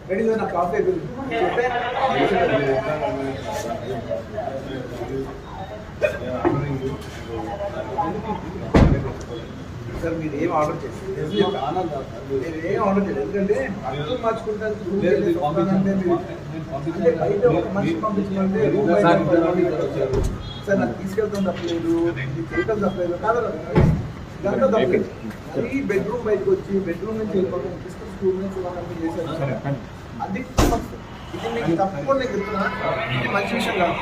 Ready నా coffee sir మీరు ఏం ఆర్డర్ చేస్తారు మీరు ఏం ఆర్డర్ చేయలేదు ఎందుకంటే అర్థం మార్చుకుంటారు అంటే బయట ఒక మనిషి పంపించమంటే సార్ నాకు తీసుకెళ్తాం తప్పలేదు చేయటం తప్పలేదు కాదు దాంట్లో తప్పలేదు మరీ బెడ్రూమ్ బయటకు వచ్చి బెడ్రూమ్ నుంచి వెళ్ళిపోతాం తీసుకుని స్కూల్ నుంచి కంపెనీ చేశారు అది ఇది మీకు తప్పకుండా నేను చెప్తున్నా ఇది మంచి విషయం కాదు.